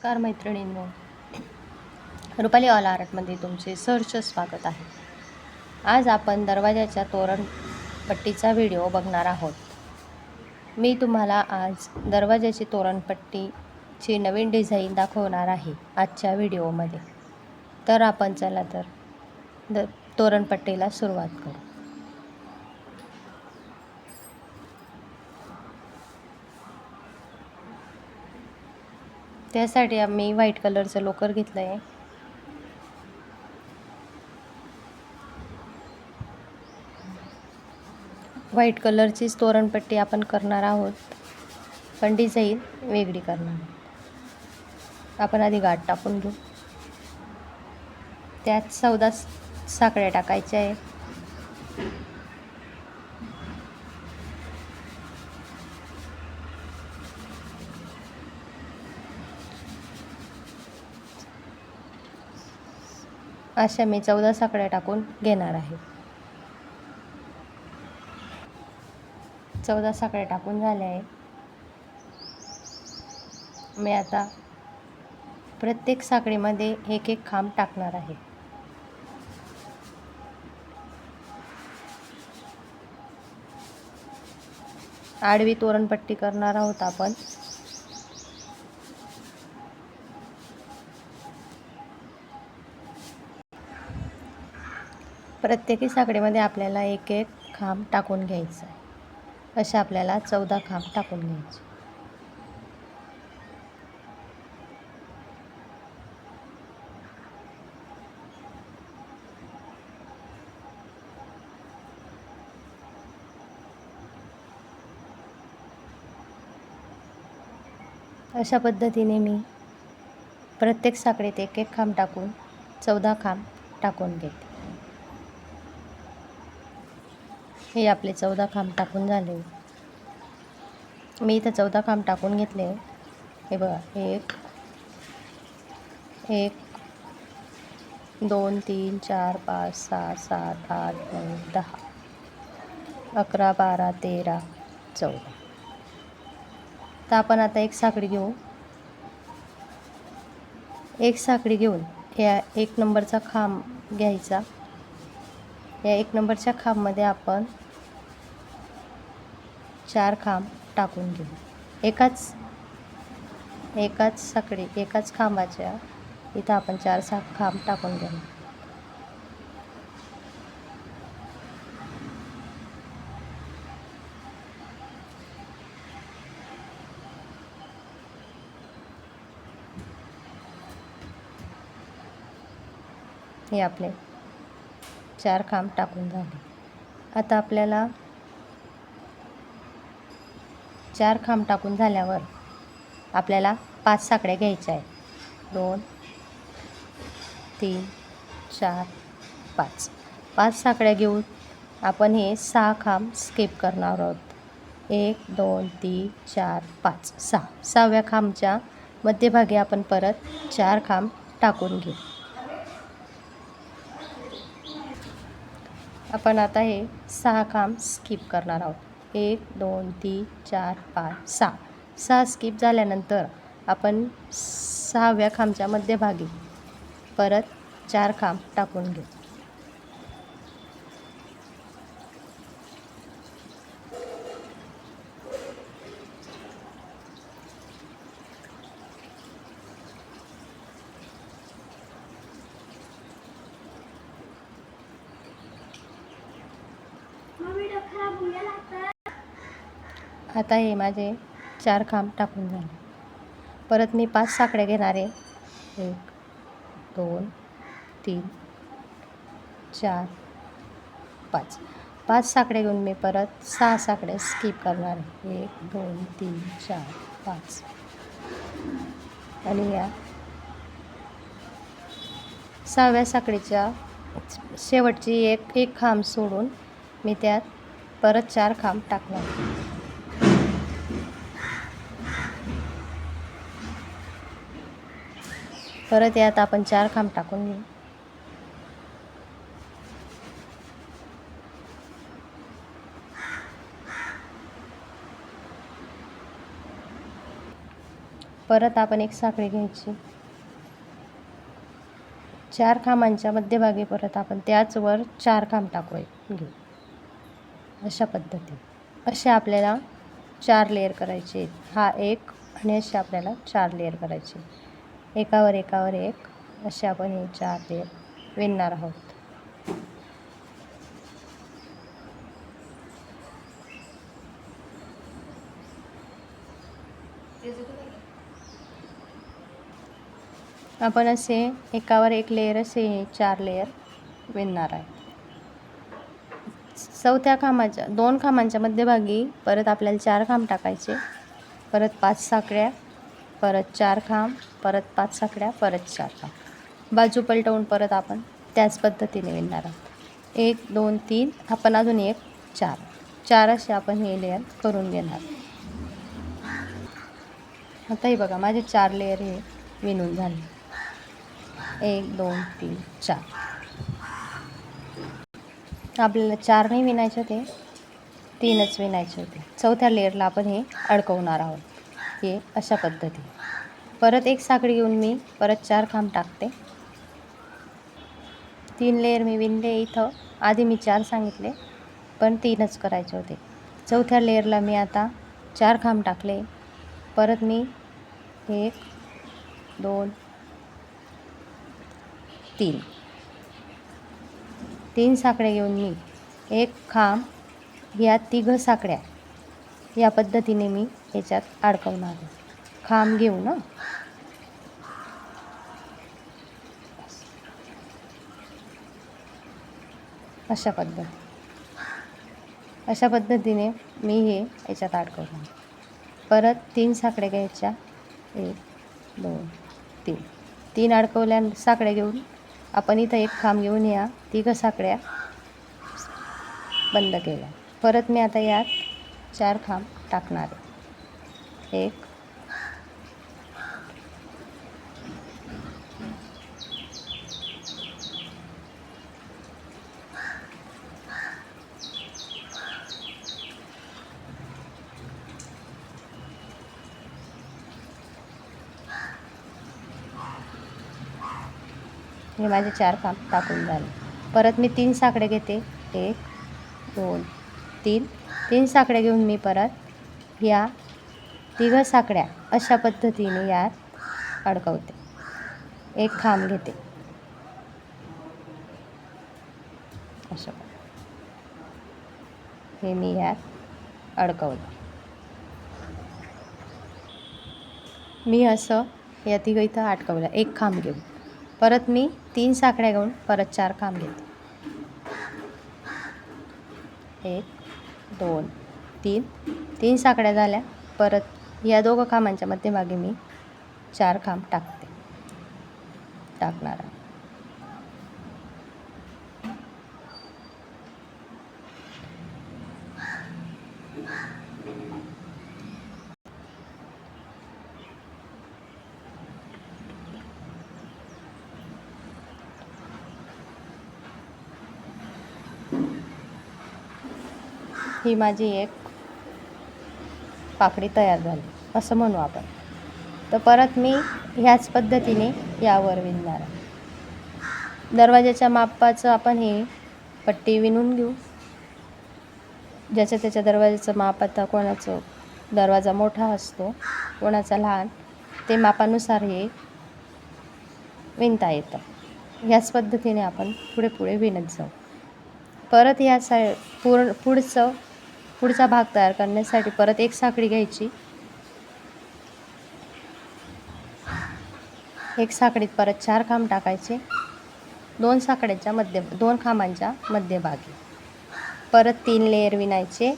नमस्कार मैत्रिणींनो, रुपाली ऑल आर्टमध्ये तुमचे सहर्ष स्वागत आहे. आज आपण दरवाजाच्या तोरणपट्टीचा व्हिडिओ बघणार आहोत. मी तुम्हाला आज दरवाजाची तोरणपट्टीची नवीन डिझाईन दाखवणार आहे आजच्या व्हिडिओमध्ये. तर आपण चला तर तोरणपट्टीला सुरुवात करू. त्यासाठी आम्ही व्हाईट कलरचं लोकर घेतलं आहे. व्हाईट कलरचीच तोरणपट्टी आपण करणार आहोत, पण डिझाईन वेगळी करणार आहोत. आपण आधी गाठ टाकून घेऊ. त्यात 14 साकळ्या टाकायच्या आहे. अशा मी 14 साकळ्या टाकून घेणार आहे. 14 साकळ्या टाकून झाल्या आहे. मी आता प्रत्येक साखळीमध्ये एक एक खांब टाकणार आहे. आडवी तोरणपट्टी करणार आहोत आपण. प्रत्येकी साखळीमध्ये आपल्याला एक एक खांब टाकून घ्यायचा आहे. अशा आपल्याला 14 खांब टाकून घ्यायचे. अशा पद्धतीने मी प्रत्येक साखळीत एक एक खांब टाकून 14 खांब टाकून घेते. हे आपले 14 खांब टाकून झाले. मी इथं 14 खांब टाकून घेतले. हे बघा, 1 2 3 4 5 6 7 8 9 10 11 12 13 14. तर आपण आता एक साखळी घेऊ. एक साखळी घेऊन या 1 नंबरचा खांब घ्यायचा. या 1 नंबरच्या खांबमध्ये आपण 4 खांब टाकून घेऊ. एकाच साखळी एकाच खांबाच्या इथं आपण 4 खांब टाकून घेऊ. हे आपले 4 खांब टाकून झाले. आता आपल्याला 4 खांब टाकून झाल्यावर आपल्याला 5 साखळ्या घ्यायच्या आहेत. 2 3 4 5. 5 साखळ्या घेऊन आपण हे 6 खांब स्किप करणार आहोत. 1 2 3 4 5 6. 6व्या खांबच्या मध्यभागी आपण परत 4 खांब टाकून घेऊ. आपण आता हे 6 खांब स्किप करणार आहोत. 1 2 3 4 5 6. 6 स्किप झाल्यानंतर आपण 6व्या खांबच्या मध्यभागी परत 4 खांब टाकून घेऊ. आता हे माझे 4 खांब टाकून झाले. परत मी 5 साखळ्या घेणार आहे. 1 2 3 4 5. 5 साखळ्या घेऊन मी परत 6 साखळ्या स्किप करणार आहे. 1 2 3 4 5. आणि या 6व्या साखळीच्या शेवटची एक खांब सोडून मी त्यात परत 4 खांब टाकणार. परत यात आपण 4 खांब टाकून घेऊ. परत आपण एक साखळी घ्यायची, 4 खांबांच्या मध्यभागी परत आपण त्याचवर 4 खांब घेऊ. अशा पद्धतीने असे आपल्याला 4 लेयर करायचे आहेत. हा एक आणि असे आपल्याला 4 लेयर करायचे, एकावर एकावर एक असे आपण हे 4 लेयर विणणार आहोत. आपण असे एकावर एक लेयर असे 4 लेयर विणणार आहे. चौथ्या खांबाच्या 2 खांबांच्या मध्यभागी परत आपल्याला 4 खांब टाकायचे, परत 5 साखळ्या, परत 4 खांब, परत 5 साखळ्या, परत 4 खांब. बाजू पलटवून परत आपण त्याच पद्धतीने विणणार आहोत. 1 2 3 आपण अजून एक 4 असे आपण हे लेयर करून घेणार. आता हे बघा माझे 4 लेयर हे विणून झाले. 1 2 3 4. आपल्याला 4 नाही विणायचे होते, 3च विणायचे होते. चौथ्या लेयरला आपण हे अडकवणार आहोत. हे अशा पद्धतीने परत एक साखळी घेऊन मी परत 4 खांब टाकते. 3 लेयर मी विणले. इथं आधी मी 4 सांगितले पण 3च करायचे होते. चौथ्या लेयरला मी आता 4 खांब टाकले. परत मी 1 2 3 साखळ्या घेऊन मी एक खांब या 3 साखळ्या या पद्धतीने मी याच्यात अडकवणार आहे. खांब घेऊन अशा पद्धतीने मी हे याच्यात अडकवणार. परत 3 साखळ्या घ्यायच्या, 1 2 3 अडकवल्या साखळ्या घेऊन आपण इथं एक खांब घेऊन या 3 साखळ्या बंद केल्या. परत मी आता यात 4 खांब टाकणार आहे. 1 हे माझे 4 खांब टाकून झाले. परत मी 3 साखळ्या घेते, 1 2 3 साखळ्या घेऊन मी परत या 3 साखळ्या अशा पद्धतीने यात अडकवते. एक खांब घेते, अशा हे मी यात अडकवलं. मी असं या 3 इथं अडकवलं एक खांब घेऊन. परत मी 3 साखळ्या घेऊन परत 4 खांब घेते. 1 2 3 साखळ्या झाल्या. परत या 2 खांबांच्या मध्यभागी मी 4 खांब टाकणार आहे. ही माझी एक पाकळी तयार झाली असं म्हणू आपण. तर परत मी ह्याच पद्धतीने यावर विणणार आहे. दरवाजाच्या मापाचं आपण हे पट्टी विणून घेऊ. ज्याच्या त्याच्या दरवाजाचं माप, आता कोणाचं दरवाजा मोठा असतो, कोणाचा लहान, ते मापानुसार हे विणता येतं. ह्याच पद्धतीने आपण पुढे विणत जाऊ. परत या पुढचा भाग तयार करण्यासाठी परत एक साखळी घ्यायची. एक साखळीत परत 4 खांब टाकायचे. 2 खांबांच्या मध्यभागी परत 3 लेयर विणायचे.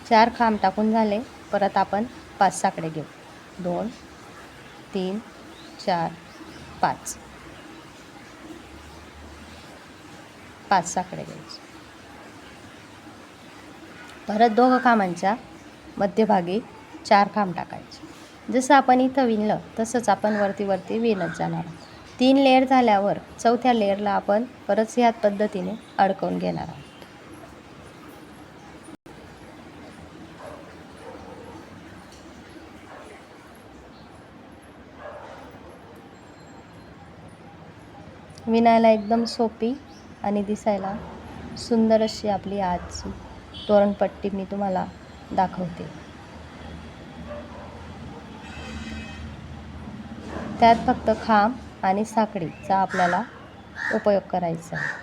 चार खांब टाकून झाले. परत आपण 5 साखळे घेऊ. 2 3 4 5 साखळे घ्यायचे. परत 2 खांबांच्या मध्यभागी 4 खांब टाकायचे. जसं आपण इथं विणलं तसंच आपण वरती विणत जाणार. 3 लेयर झाल्यावर चौथ्या लेयरला आपण परत ह्याच पद्धतीने अडकवून घेणार आहोत. विणायला एकदम सोपी आणि दिसायला सुंदर अशी आपली आज तोरणपट्टी मी तुम्हाला दाखवते. त्यात फक्त खांब आणि साखळीचा आपल्याला उपयोग करायचा आहे.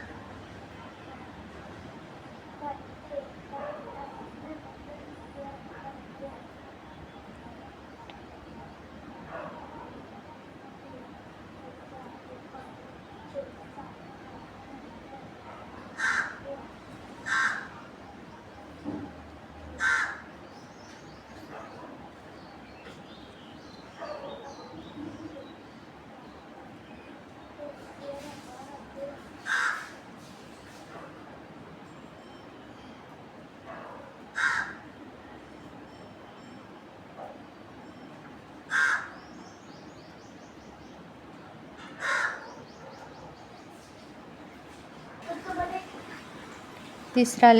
दुसरा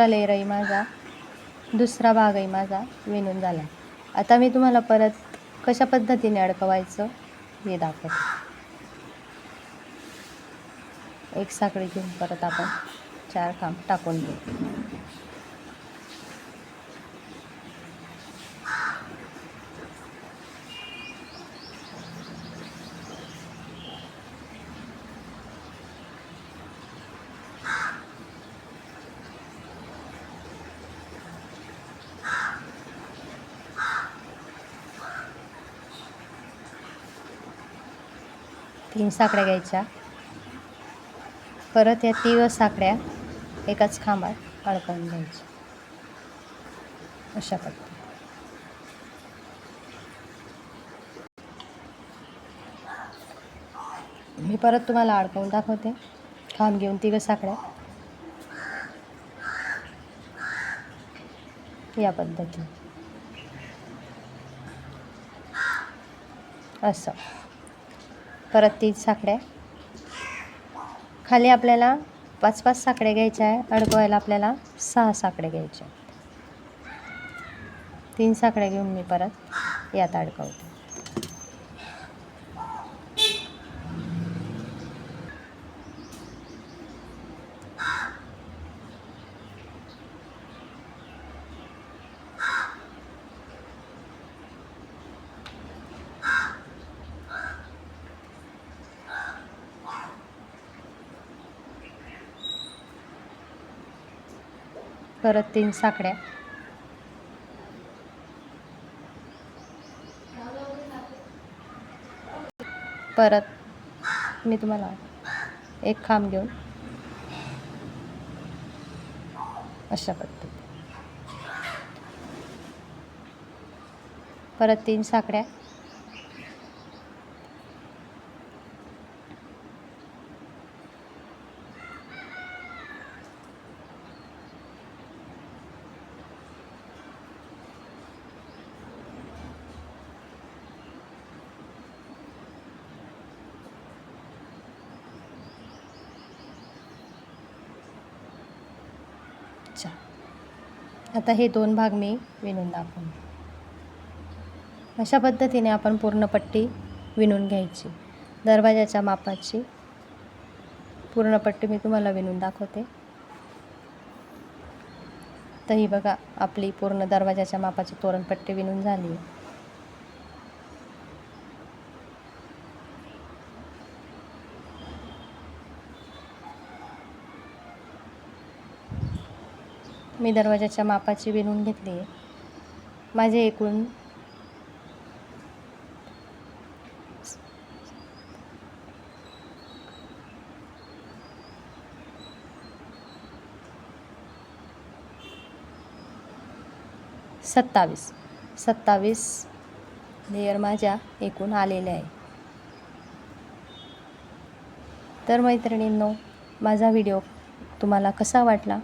लेयरही माझा दुसरा भागही माझा विणून झाला. आता मी तुम्हाला परत कशा पद्धतीने अडकवायचं हे दाखवते. एक साखळी घेऊन परत आपण 4 खांब टाकून घेऊ. तीन साखळ्या घ्यायच्या. परत या 3 साखळ्या एकाच खांबात अडकवून घ्यायच्या अशा पद्धतीने. मी परत तुम्हाला अडकवून दाखवते. खांब घेऊन 3 साखळ्या या पद्धतीने असं. परत 3 साखळ्या खाली आपल्याला 5-5 साखळ्या घ्यायच्या आहे. अडकवायला आपल्याला 6 साखळ्या घ्यायच्या. 3 साखळ्या घेऊन मी परत यात अडकवते. परत 3 साखळ्या परत मी तुम्हाला एक खांब घेऊन अशा पद्धतीने परत 3 साखळ्या आता हे 2 भाग मी विणून दाखवून. अशा पद्धतीने आपण पूर्ण पट्टी विणून घ्यायची. दरवाजाच्या मापाची पूर्ण पट्टी मी तुम्हाला विणून दाखवते. तर ही बघा आपली पूर्ण दरवाजाच्या मापाची तोरणपट्टी विणून झाली आहे. मी दरवाजाच्या मापाची विणून घेतली आहे. माझे एकूण 27 लेयर माझ्या एकूण आलेले आहे. तर मैत्रिणींनो, माझा व्हिडिओ तुम्हाला कसा वाटला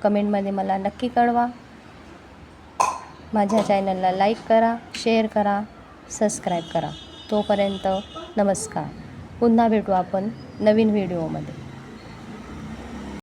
कमेंटमध्ये मला नक्की कळवा. माझ्या चॅनलला लाईक करा, शेअर करा, सबस्क्राईब करा. तोपर्यंत नमस्कार. पुन्हा भेटू आपण नवीन व्हिडिओमध्ये.